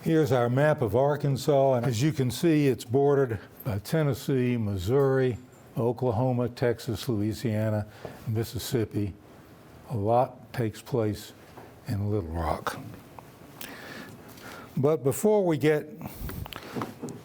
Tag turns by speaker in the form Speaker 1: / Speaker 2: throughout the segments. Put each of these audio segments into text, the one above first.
Speaker 1: Here's our map of Arkansas, and as you can see, it's bordered by Tennessee, Missouri, Oklahoma, Texas, Louisiana, Mississippi. A lot takes place in Little Rock. But before we get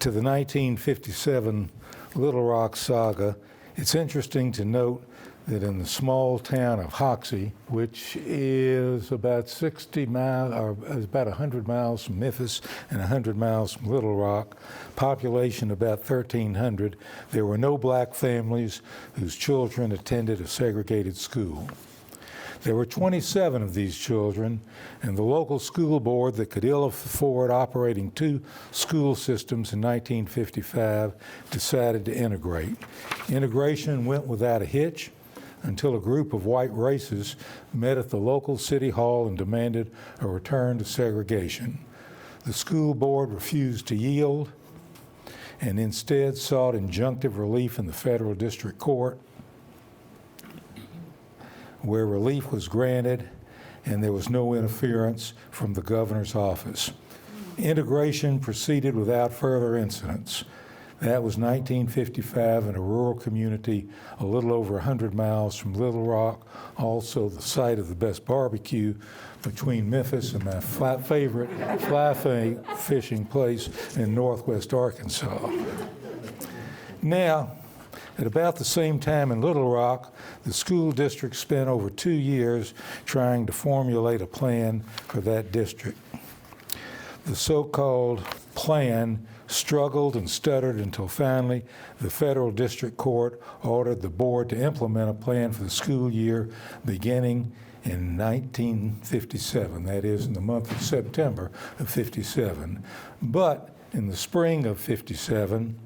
Speaker 1: to the 1957 Little Rock saga, it's interesting to note that in the small town of Hoxie, which is about 60 miles, or about 100 miles from Memphis and 100 miles from Little Rock, population about 1,300, there were no black families whose children attended a segregated school. There were 27 of these children, and the local school board that could ill afford operating two school systems in 1955 decided to integrate. Integration went without a hitch until a group of white racists met at the local city hall and demanded a return to segregation. The school board refused to yield and instead sought injunctive relief in the federal district court, where relief was granted and there was no interference from the governor's office. Integration proceeded without further incidents. That was 1955 in a rural community a little over 100 miles from Little Rock, also the site of the best barbecue between Memphis and my favorite fly fishing place in northwest Arkansas. Now, at about the same time in Little Rock, the school district spent over 2 years trying to formulate a plan for that district. The so-called plan struggled and stuttered until finally the federal district court ordered the board to implement a plan for the school year beginning in 1957, that is in the month of September of 57. But in the spring of 57,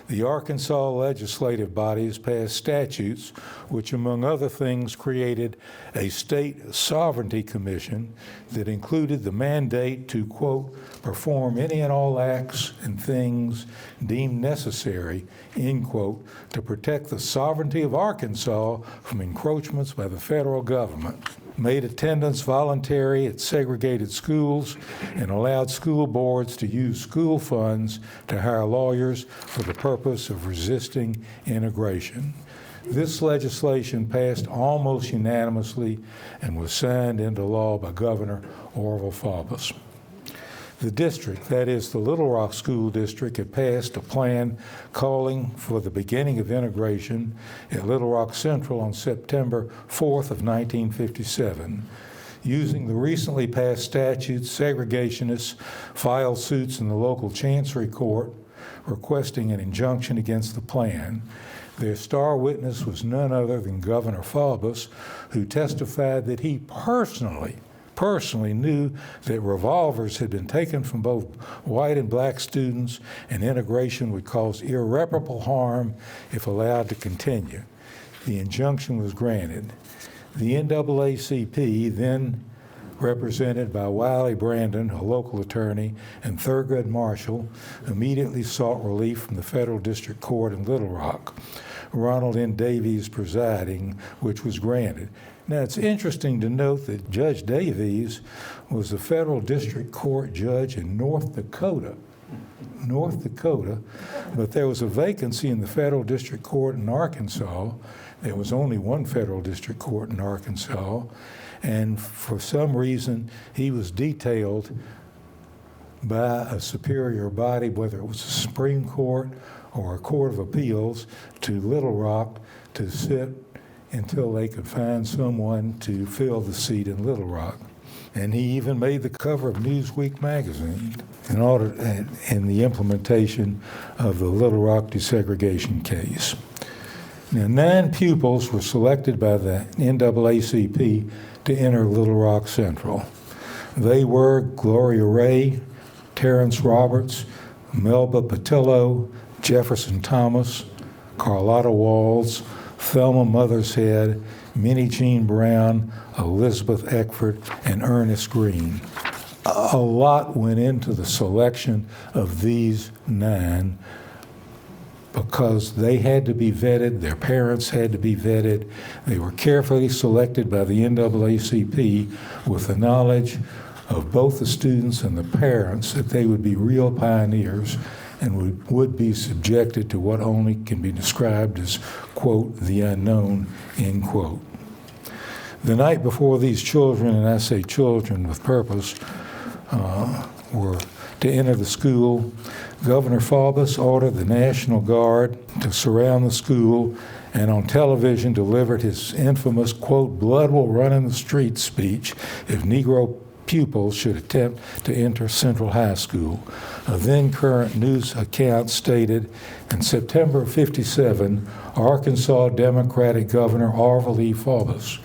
Speaker 1: the Arkansas legislative bodies passed statutes which, among other things, created a state sovereignty commission that included the mandate to, quote, perform any and all acts and things deemed necessary, end quote, to protect the sovereignty of Arkansas from encroachments by the federal government, made attendance voluntary at segregated schools, and allowed school boards to use school funds to hire lawyers for the purpose of resisting integration. This legislation passed almost unanimously and was signed into law by Governor Orval Faubus. The district, that is the Little Rock School District, had passed a plan calling for the beginning of integration at Little Rock Central on September 4th of 1957. Using the recently passed statutes, segregationists filed suits in the local chancery court requesting an injunction against the plan. Their star witness was none other than Governor Faubus, who testified that he personally knew that revolvers had been taken from both white and black students, and integration would cause irreparable harm if allowed to continue. The injunction was granted. The NAACP, then represented by Wiley Brandon, a local attorney, and Thurgood Marshall, immediately sought relief from the federal district court in Little Rock, Ronald N. Davies presiding, which was granted. Now, it's interesting to note that Judge Davies was a federal district court judge in North Dakota, but there was a vacancy in the federal district court in Arkansas. There was only one federal district court in Arkansas, and for some reason, he was detailed by a superior body, whether it was the Supreme Court or a Court of Appeals, to Little Rock to sit until they could find someone to fill the seat in Little Rock. And he even made the cover of Newsweek magazine in the implementation of the Little Rock desegregation case. Now, 9 pupils were selected by the NAACP to enter Little Rock Central. They were Gloria Ray, Terrence Roberts, Melba Patillo, Jefferson Thomas, Carlotta Walls, Thelma Mothershead, Minnie Jean Brown, Elizabeth Eckford, and Ernest Green. A lot went into the selection of these 9 because they had to be vetted, their parents had to be vetted. They were carefully selected by the NAACP with the knowledge of both the students and the parents that they would be real pioneers and would be subjected to what only can be described as, quote, the unknown, end quote. The night before these children, and I say children with purpose, were to enter the school, Governor Faubus ordered the National Guard to surround the school and on television delivered his infamous, quote, blood will run in the streets speech if Negro pupils should attempt to enter Central High School. A then current news account stated, in September of '57, Arkansas Democratic Governor Orval Faubus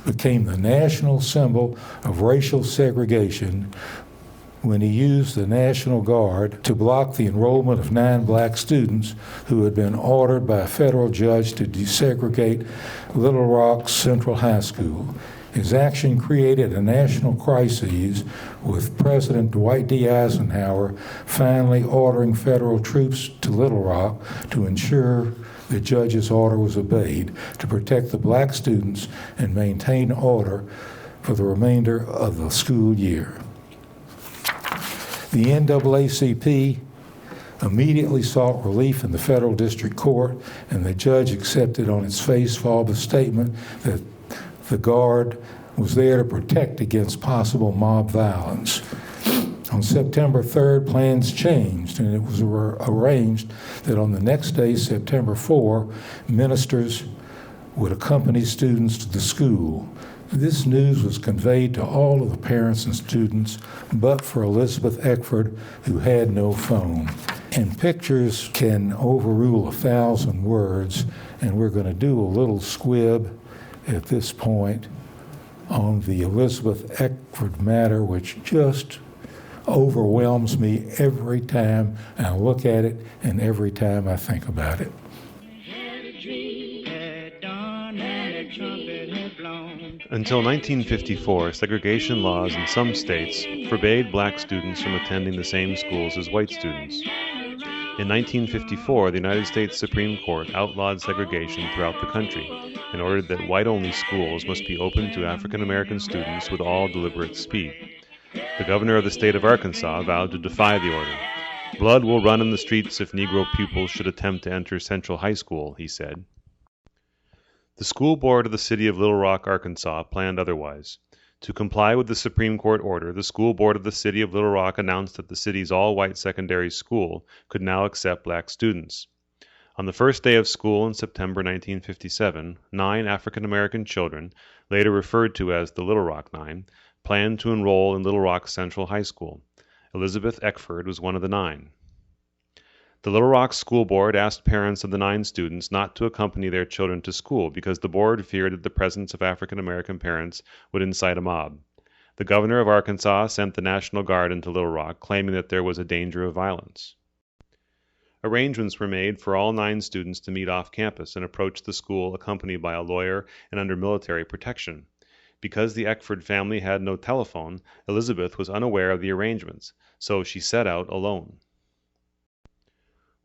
Speaker 1: became the national symbol of racial segregation when he used the National Guard to block the enrollment of 9 black students who had been ordered by a federal judge to desegregate Little Rock Central High School. His action created a national crisis, with President Dwight D. Eisenhower finally ordering federal troops to Little Rock to ensure the judge's order was obeyed to protect the black students and maintain order for the remainder of the school year. The NAACP immediately sought relief in the federal district court, and the judge accepted on its face Faubus' statement that the Guard was there to protect against possible mob violence. On September 3rd, plans changed, and it was arranged that on the next day, September 4, ministers would accompany students to the school. This news was conveyed to all of the parents and students, but for Elizabeth Eckford, who had no phone. And pictures can overrule 1,000 words, and we're going to do a little squib at this point on the Elizabeth Eckford matter, which just overwhelms me every time I look at it and every time I think about it.
Speaker 2: Until 1954, segregation laws in some states forbade black students from attending the same schools as white students. In 1954, the United States Supreme Court outlawed segregation throughout the country and ordered that white-only schools must be open to African American students with all deliberate speed. The governor of the state of Arkansas vowed to defy the order. Blood will run in the streets if Negro pupils should attempt to enter Central High School, he said. The school board of the city of Little Rock, Arkansas, planned otherwise. To comply with the Supreme Court order, the school board of the city of Little Rock announced that the city's all-white secondary school could now accept black students. On the first day of school in September 1957, 9 African-American children, later referred to as the Little Rock Nine, planned to enroll in Little Rock Central High School. Elizabeth Eckford was one of the 9. The Little Rock School Board asked parents of the 9 students not to accompany their children to school because the board feared that the presence of African American parents would incite a mob. The governor of Arkansas sent the National Guard into Little Rock, claiming that there was a danger of violence. Arrangements were made for all 9 students to meet off campus and approach the school accompanied by a lawyer and under military protection. Because the Eckford family had no telephone, Elizabeth was unaware of the arrangements, so she set out alone.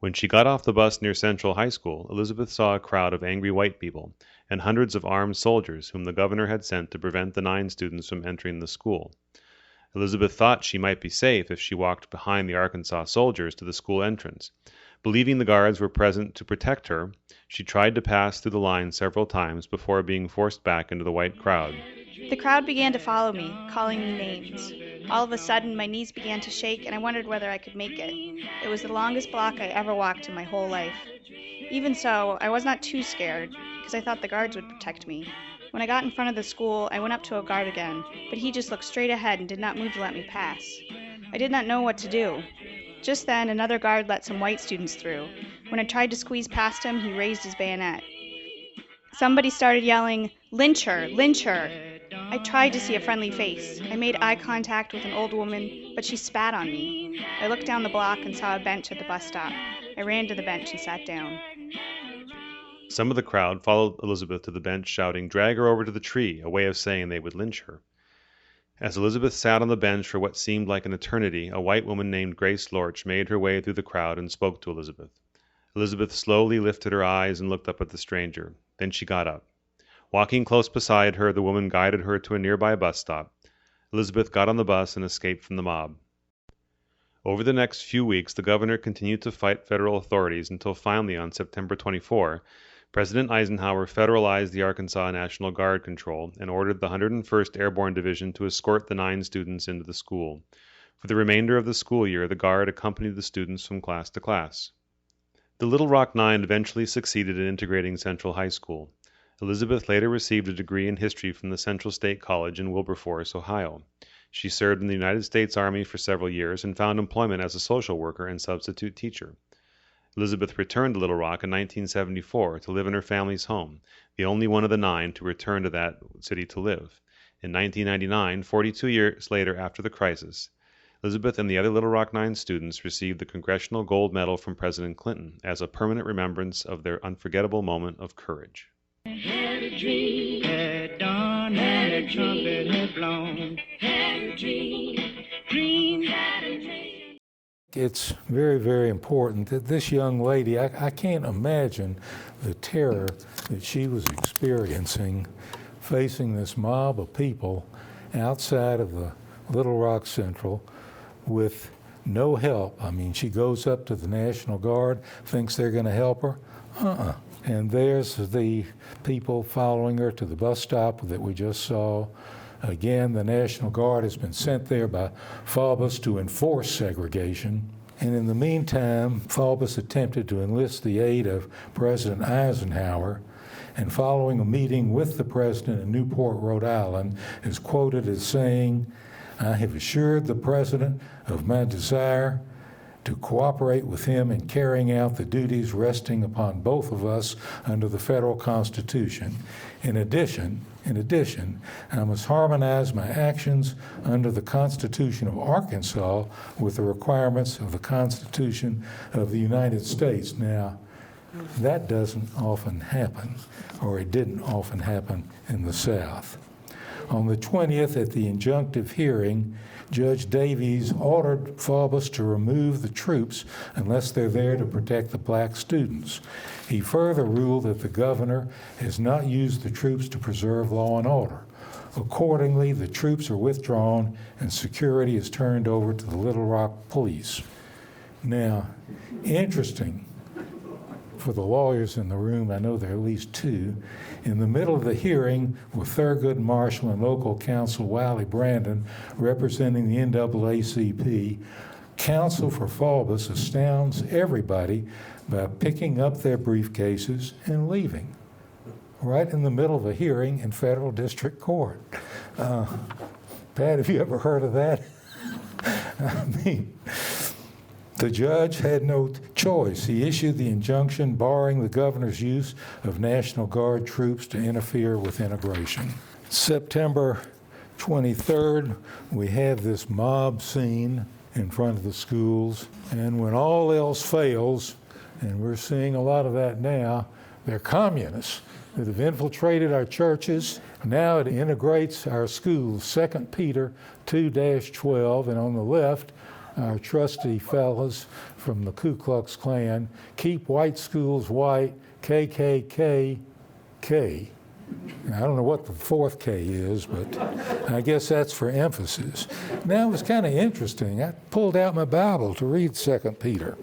Speaker 2: When she got off the bus near Central High School, Elizabeth saw a crowd of angry white people and hundreds of armed soldiers whom the governor had sent to prevent the 9 students from entering the school. Elizabeth thought she might be safe if she walked behind the Arkansas soldiers to the school entrance. Believing the guards were present to protect her, she tried to pass through the line several times before being forced back into the white crowd.
Speaker 3: The crowd began to follow me, calling me names. All of a sudden, my knees began to shake, and I wondered whether I could make it. It was the longest block I ever walked in my whole life. Even so, I was not too scared, because I thought the guards would protect me. When I got in front of the school, I went up to a guard again, but he just looked straight ahead and did not move to let me pass. I did not know what to do. Just then, another guard let some white students through. When I tried to squeeze past him, he raised his bayonet. Somebody started yelling, "Lynch her! Lynch her!" I tried to see a friendly face. I made eye contact with an old woman, but she spat on me. I looked down the block and saw a bench at the bus stop. I ran to the bench and sat down.
Speaker 2: Some of the crowd followed Elizabeth to the bench, shouting, "Drag her over to the tree," a way of saying they would lynch her. As Elizabeth sat on the bench for what seemed like an eternity, a white woman named Grace Lorch made her way through the crowd and spoke to Elizabeth. Elizabeth slowly lifted her eyes and looked up at the stranger. Then she got up. Walking close beside her, the woman guided her to a nearby bus stop. Elizabeth got on the bus and escaped from the mob. Over the next few weeks, the governor continued to fight federal authorities until finally on September 24, President Eisenhower federalized the Arkansas National Guard control and ordered the 101st Airborne Division to escort the 9 students into the school. For the remainder of the school year, the Guard accompanied the students from class to class. The Little Rock Nine eventually succeeded in integrating Central High School. Elizabeth later received a degree in history from the Central State College in Wilberforce, Ohio. She served in the United States Army for several years and found employment as a social worker and substitute teacher. Elizabeth returned to Little Rock in 1974 to live in her family's home, the only one of the 9 to return to that city to live. In 1999, 42 years later after the crisis, Elizabeth and the other Little Rock Nine students received the Congressional Gold Medal from President Clinton as a permanent remembrance of their unforgettable moment of courage.
Speaker 4: Had a dream at dawn and the trumpet had blown. Had a dream, dream had a dream.
Speaker 1: It's very, very important that this young lady, I can't imagine the terror that she was experiencing facing this mob of people outside of the Little Rock Central with no help. I mean, she goes up to the National Guard, thinks they're going to help her. And there's the people following her to the bus stop that we just saw. Again, the National Guard has been sent there by Faubus to enforce segregation. And in the meantime, Faubus attempted to enlist the aid of President Eisenhower, and following a meeting with the president in Newport, Rhode Island, is quoted as saying, "I have assured the president of my desire to cooperate with him in carrying out the duties resting upon both of us under the federal Constitution. In addition, I must harmonize my actions under the Constitution of Arkansas with the requirements of the Constitution of the United States." Now, that doesn't often happen, or it didn't often happen in the South. On the 20th, at the injunctive hearing, Judge Davies ordered Faubus to remove the troops unless they're there to protect the black students. He further ruled that the governor has not used the troops to preserve law and order. Accordingly, the troops are withdrawn and security is turned over to the Little Rock Police. Now, interesting for the lawyers in the room, I know there are at least 2, in the middle of the hearing with Thurgood Marshall and local counsel Wiley Brandon representing the NAACP, counsel for Faubus astounds everybody by picking up their briefcases and leaving right in the middle of a hearing in federal district court. Pat, have you ever heard of that? I mean, the judge had no choice. He issued the injunction barring the governor's use of National Guard troops to interfere with integration. September 23rd, we have this mob scene in front of the schools, and when all else fails, and we're seeing a lot of that now, they're communists that have infiltrated our churches. Now it integrates our schools, 2 Peter 2-12, and on the left, our trusty fellas from the Ku Klux Klan, keep white schools white, KKK, K. Now, I don't know what the 4th K is, but I guess that's for emphasis. Now, it was kind of interesting. I pulled out my Bible to read 2 Peter.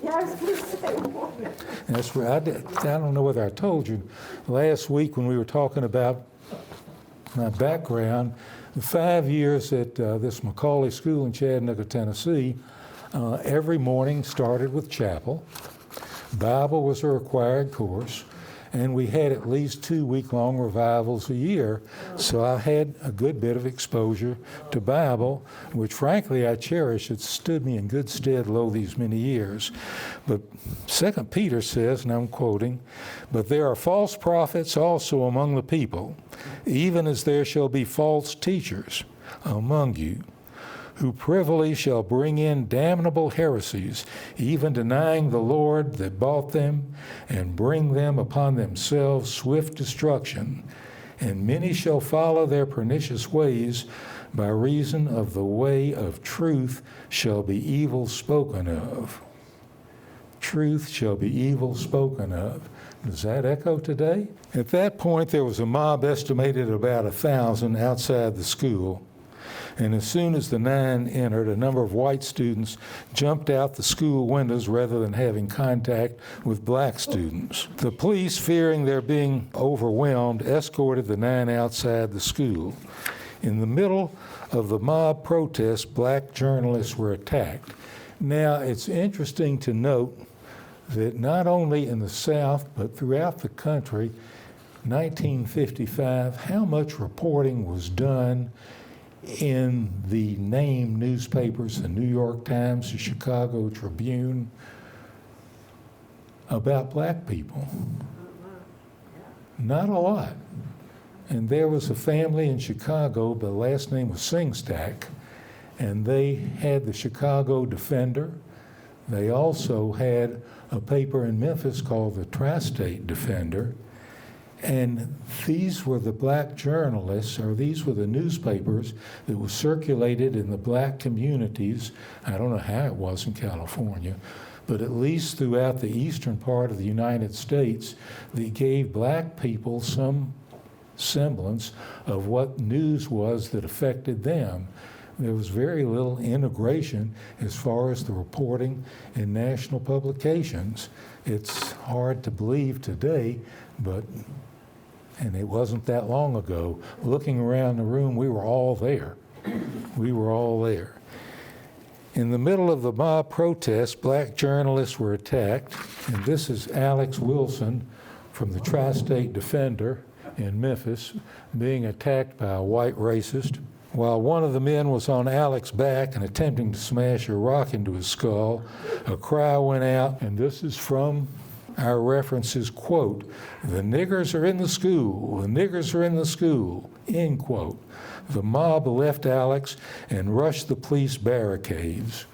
Speaker 1: That's where I don't know whether I told you last week when we were talking about my background, the 5 years at this Macaulay School in Chattanooga, Tennessee, every morning started with chapel. Bible was a required course, and we had at least 2 week-long revivals a year. So I had a good bit of exposure to Bible, which frankly I cherish. It stood me in good stead lo these many years. But 2 Peter says, and I'm quoting, "But there are false prophets also among the people, even as there shall be false teachers among you, who privily shall bring in damnable heresies, even denying the Lord that bought them, and bring them upon themselves swift destruction. And many shall follow their pernicious ways, by reason of the way of truth shall be evil spoken of." Truth shall be evil spoken of. Does that echo today? At that point, there was a mob estimated at about 1,000 outside the school. and as soon as the 9 entered, a number of white students jumped out the school windows rather than having contact with black students. The police, fearing they're being overwhelmed, escorted the 9 outside the school. In the middle of the mob protest, black journalists were attacked. Now, it's interesting to note that not only in the South, but throughout the country, 1955, how much reporting was done in the named newspapers, the New York Times, the Chicago Tribune, about black people? Not a lot. And there was a family in Chicago, the last name was Singstack, and they had the Chicago Defender. They also had a paper in Memphis called the Tri-State Defender. And these were the black journalists, or these were the newspapers that were circulated in the black communities. I don't know how it was in California, but at least throughout the eastern part of the United States, they gave black people some semblance of what news was that affected them. There was very little integration as far as the reporting in national publications. It's hard to believe today, and it wasn't that long ago. Looking around the room, we were all there. We were all there. In the middle of the mob protest, black journalists were attacked, and this is Alex Wilson from the Tri-State Defender in Memphis being attacked by a white racist. While one of the men was on Alex's back and attempting to smash a rock into his skull, a cry went out, and this is from our references, quote, "The niggers are in the school, the niggers are in the school," end quote. The mob left Alex and rushed the police barricades.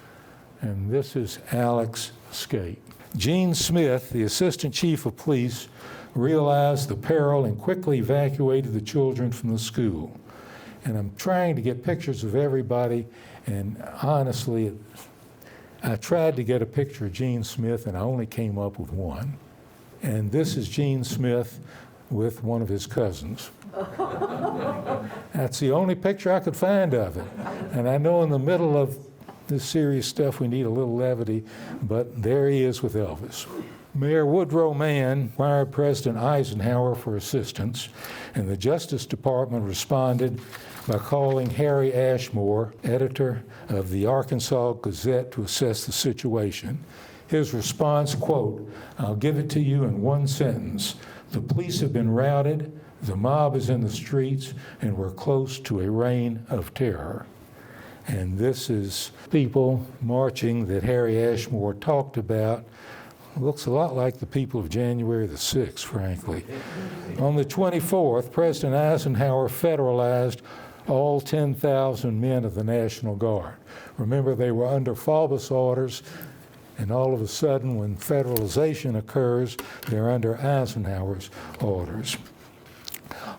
Speaker 1: And this is Alex's escape. Gene Smith, the assistant chief of police, realized the peril and quickly evacuated the children from the school. And I'm trying to get pictures of everybody, and honestly, I tried to get a picture of Gene Smith, and I only came up with one. And this is Gene Smith with one of his cousins. That's the only picture I could find of it. And I know in the middle of this serious stuff we need a little levity, but there he is with Elvis. Mayor Woodrow Mann inquired President Eisenhower for assistance, and the Justice Department responded by calling Harry Ashmore, editor of the Arkansas Gazette, to assess the situation. His response, quote, "I'll give it to you in one sentence. The police have been routed, the mob is in the streets, and we're close to a reign of terror." And this is people marching that Harry Ashmore talked about. Looks a lot like the people of January the 6th, frankly. On the 24th, President Eisenhower federalized all 10,000 men of the National Guard. Remember, they were under Faubus orders, and all of a sudden, when federalization occurs, they're under Eisenhower's orders.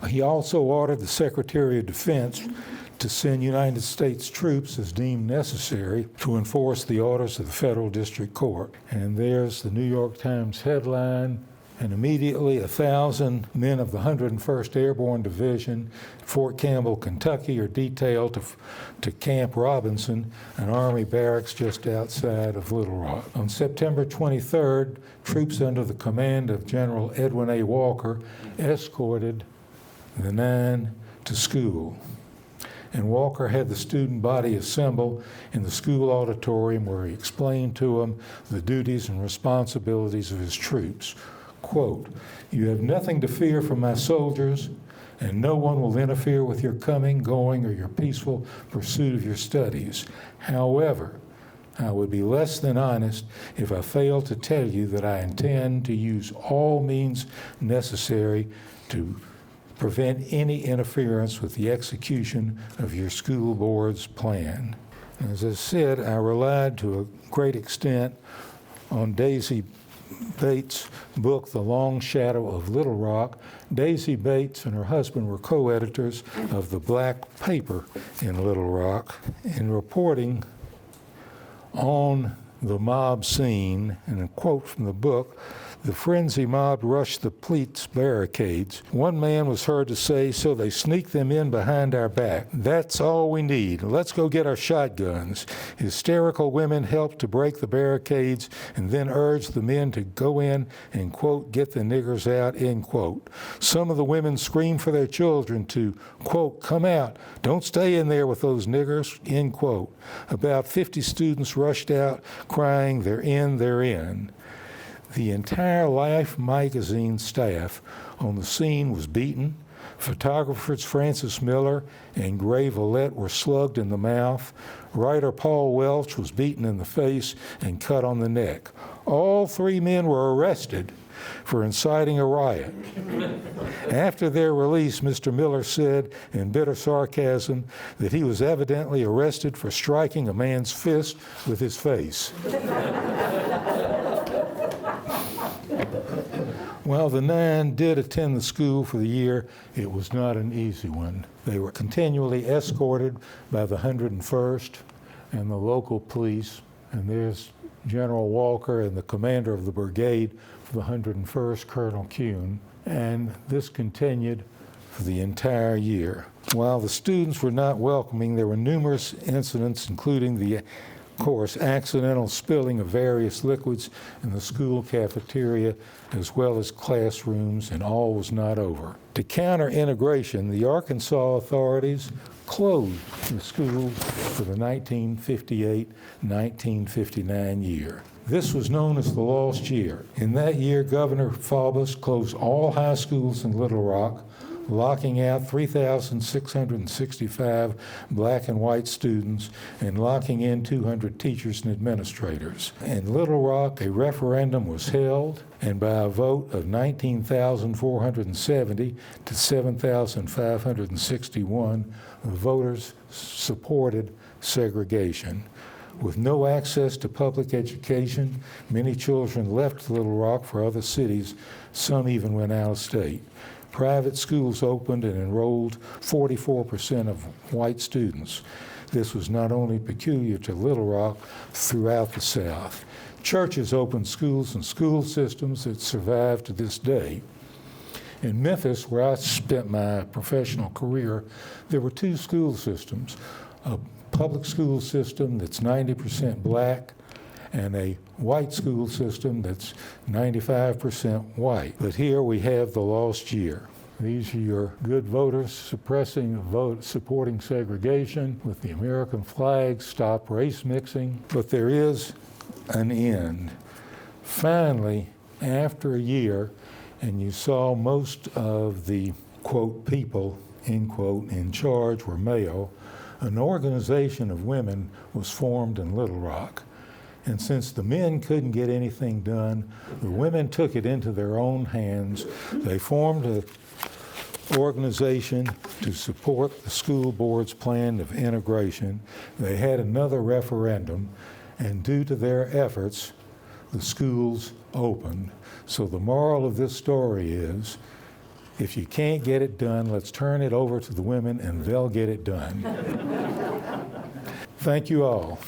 Speaker 1: He also ordered the Secretary of Defense to send United States troops as deemed necessary to enforce the orders of the Federal District Court. And there's the New York Times headline, and immediately 1,000 men of the 101st Airborne Division, Fort Campbell, Kentucky, are detailed to Camp Robinson, an Army barracks just outside of Little Rock. On September 23rd, troops under the command of General Edwin A. Walker escorted the 9 to school. And Walker had the student body assemble in the school auditorium where he explained to them the duties and responsibilities of his troops. Quote, "You have nothing to fear from my soldiers, and no one will interfere with your coming, going, or your peaceful pursuit of your studies. However, I would be less than honest if I failed to tell you that I intend to use all means necessary to prevent any interference with the execution of your school board's plan." As I said, I relied to a great extent on Daisy Bates' book, The Long Shadow of Little Rock. Daisy Bates and her husband were co-editors of the Black paper in Little Rock. In reporting on the mob scene, and a quote from the book, The frenzy mob rushed the police barricades. One man was heard to say, "So they sneaked them in behind our back. That's all we need. Let's go get our shotguns." Hysterical women helped to break the barricades and then urged the men to go in and, quote, "get the niggers out," end quote. Some of the women screamed for their children to, quote, "come out. Don't stay in there with those niggers," end quote. About 50 students rushed out crying, "They're in, they're in." The entire Life magazine staff on the scene was beaten. Photographers Francis Miller and Gray Vallette were slugged in the mouth. Writer Paul Welch was beaten in the face and cut on the neck. All three men were arrested for inciting a riot. After their release, Mr. Miller said in bitter sarcasm that he was evidently arrested for striking a man's fist with his face. While the 9 did attend the school for the year, it was not an easy one. They were continually escorted by the 101st and the local police, and there's General Walker and the commander of the brigade for the 101st, Colonel Kuhn, and this continued for the entire year. While the students were not welcoming, there were numerous incidents, including the of course, accidental spilling of various liquids in the school cafeteria as well as classrooms, and all was not over. To counter integration, the Arkansas authorities closed the schools for the 1958-1959 year. This was known as the lost year. In that year, Governor Faubus closed all high schools in Little Rock, locking out 3,665 black and white students and locking in 200 teachers and administrators. In Little Rock, a referendum was held, and by a vote of 19,470 to 7,561, the voters supported segregation. With no access to public education, many children left Little Rock for other cities. Some even went out of state. Private schools opened and enrolled 44% of white students. This was not only peculiar to Little Rock, throughout the South. Churches opened schools and school systems that survive to this day. In Memphis, where I spent my professional career, there were two school systems, a public school system that's 90% black and a white school system that's 95% white. But here we have the lost year. These are your good voters supporting segregation with the American flag, stop race mixing. But there is an end. Finally, after a year, and you saw most of the, quote, people, end quote, in charge were male, an organization of women was formed in Little Rock. And since the men couldn't get anything done, the women took it into their own hands. They formed an organization to support the school board's plan of integration. They had another referendum, and due to their efforts, the schools opened. So the moral of this story is, if you can't get it done, let's turn it over to the women and they'll get it done. Thank you all.